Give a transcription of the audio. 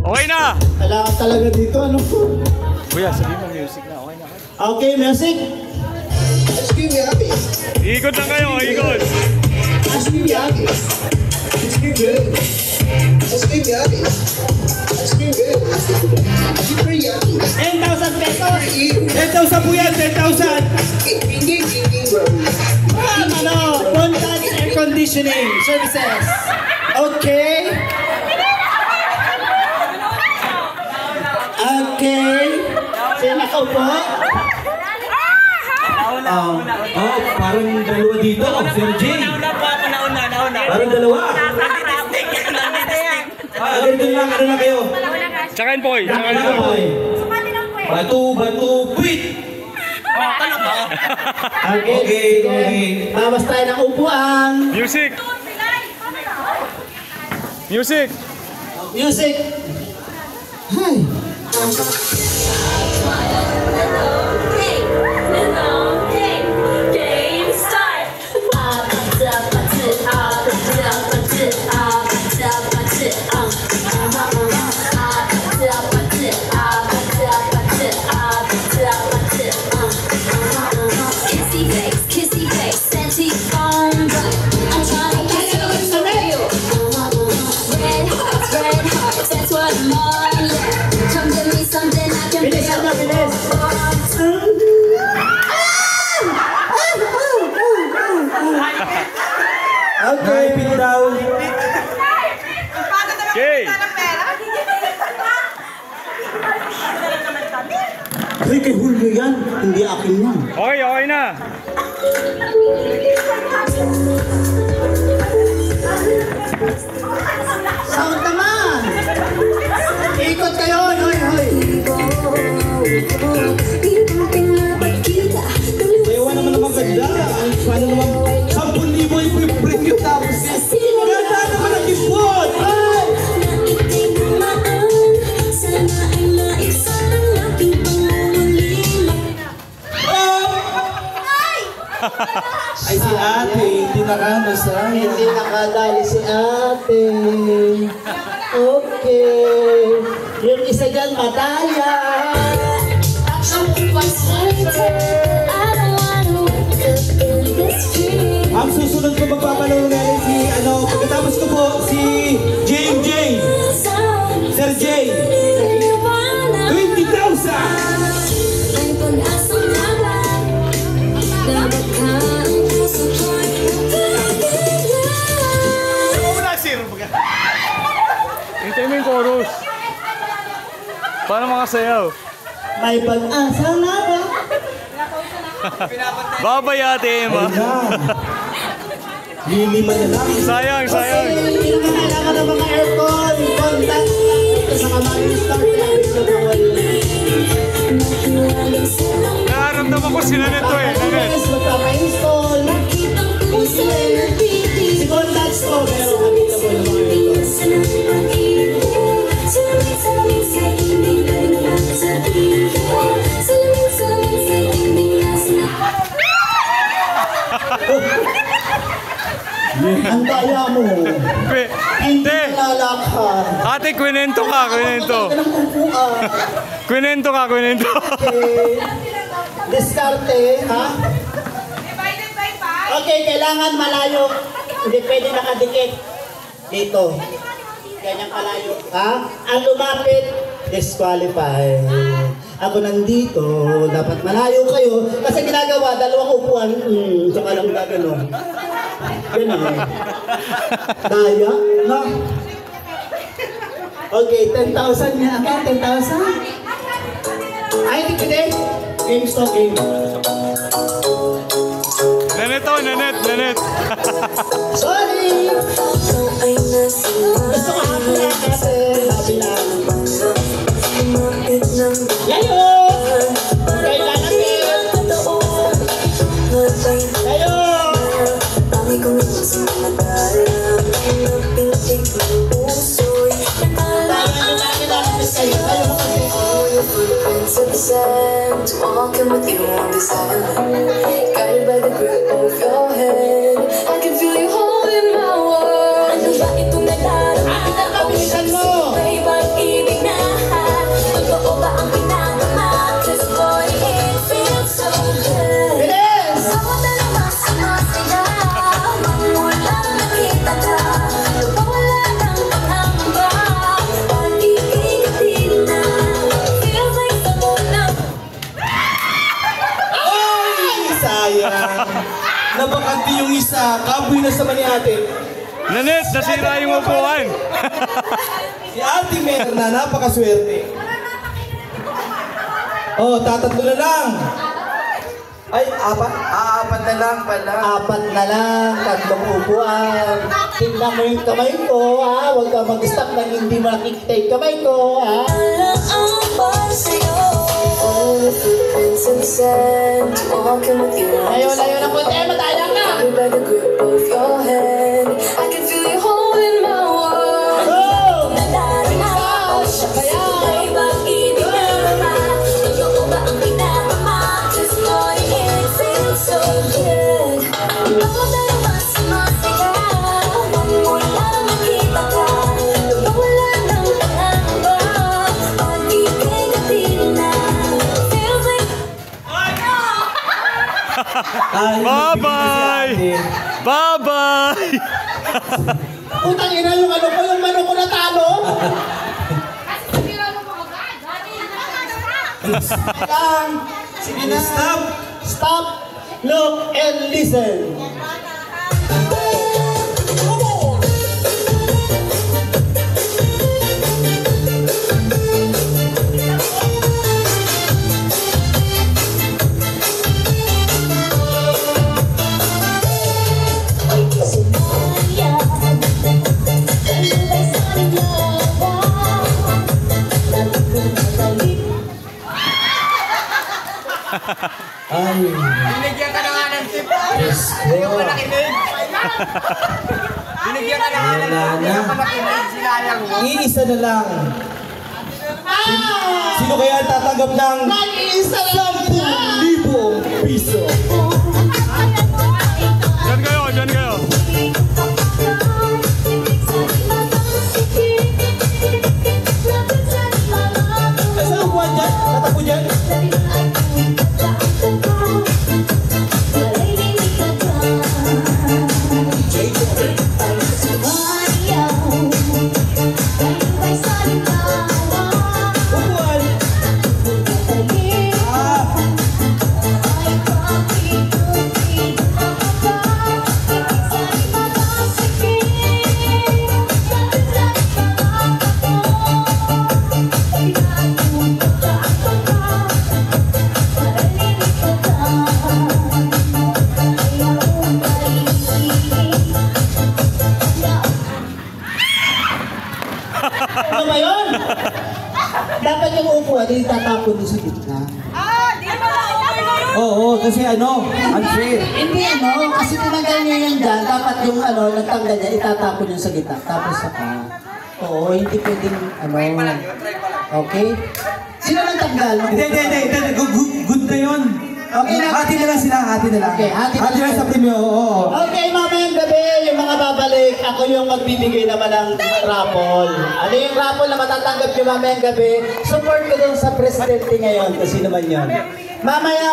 Okay na! Kailangan talaga dito, ano po? Kuya, sabihin mo music na. Okay na. Okay, music. Ikot lang kayo, ikot. 10,000 pesos! 10,000 po yan, 10,000! Ano? Contact air conditioning services. Okay? Okay. Sino nakaupo? Parang dalawa dito, Sir Jay. Parang dalawa. Ganito lang, ano na kayo? Tsakan po, tsakan po. Batu, quit! Okay. Bawas tayo ng upuan. Music! Music! Music. Hi. Kissy face, scenty phone, I'm trying to get you real. Red hearts, that's what I'm on. Come give me something I can Bilis, ano, bilis. Okay, pin down. Okay! Hoy, kay Julio yan. Hindi akin yan. Okay, okay na. Sound naman. Ikot kayo. Hoy. Ewan naman naman ganda. Paano naman 10,000 yung premium tapos. Ganda naman ang ipon. Ay! Ay, si ate, hindi nakamasahe. Hindi nakadali si ate. Okay. Yung isa dyan, madaya. Ang susunod ko magpapalaro na rin si, pagkatapos ko po, si JMJ. Sir J. 20,000! Hintay mo yung chorus. Paano makasayaw? May pag-asa na ba? Babayate, ma. Lilima na lang. Sayang. Hindi naman kailangan ng mga aircon. Contact lang sa kamari start lang sa bawal. Nararamdaman ko sila nito eh. Yes, magpapa-install. Si Contact Store, pero kami na po ng mga aircon. Ang daya mo. Hindi lalakad. Ate, kwento ka. Kwento. Okay. Diskarte, ha? Okay, kailangan malayo. Hindi pwede nakadikit. Dito. Ganyang kalayo. Ha? Ang lumapit, disqualify. Ako nandito, dapat malayo kayo. Kasi ginagawa, dalawang upuan. Saka lang gagano. Ganun. Daya? No? Okay, 10,000 niya. Okay, 10,000? Ay, hindi pwede. Game stop, game. Nanet. Sorry! Gusto ko hapla kasi labi lang. Layo! Kailangan Layo! Walking with you on this island, guided by the grip of your hand. I can feel you holding my world. Ano ba itong nagdaraan? Bakit ang kapisan mo? May pag-ibig isa, kaboy na sa ni ate. Nanette, nasira yung upuan. Si Ate Merna, napakaswerte. Oh, tatatlo na lang. Ay, apat? Apat na lang pala. Apat na lang, tatlong upuan. Tingnan mo yung kamay ko, ha? Huwag ka mag-stop nang hindi mo nakikita yung kamay ko, ha? Layo, layo na po, matayang ka! So good. All that I want is my cigar. Wala na makita ka. Wala nang pangamba. Pag-ibig at na. Feels like Bye-bye! Bye-bye! Utang ina yung ano ko, yung manok ko natalo. Lang. Sige na. Stop! Stop, look, and listen. Ay. Binigyan ka na nga ng tip. Hindi ka pa nakinig. Binigyan ka na nga ng tip. Hindi ka pa nakinig. Sinayang mo. Iisa na lang. Sino kaya ang tatanggap ng Nag-iisa lang. 10,000 piso? Diyan kayo, diyan kayo. Ay, saan upuan dyan? Tatapo dyan? Upuan! Ah! Ano ba yun? Dapat yung upuan, hindi tatapon doon sa gitna. Oo, kasi ano, unfair. Hindi ano, kasi tinanggal niya yan dyan, dapat yung ano, nagtanggal niya, itatapon yung sa gitna. Tapos saka, oo, hindi pwedeng ano. Okay? Sino nagtanggal? Hindi. Good na yun. Okay na. Hati na lang sila, hati na lang. Okay, hati na lang. sa premyo, oo. Okay, mamayang gabi, yung mga babalik, ako yung magbibigay naman ng raffle. Ano yung raffle na matatanggap yung mamayang gabi? Support ko dun sa presidente ngayon, kasi naman yun. Mamaya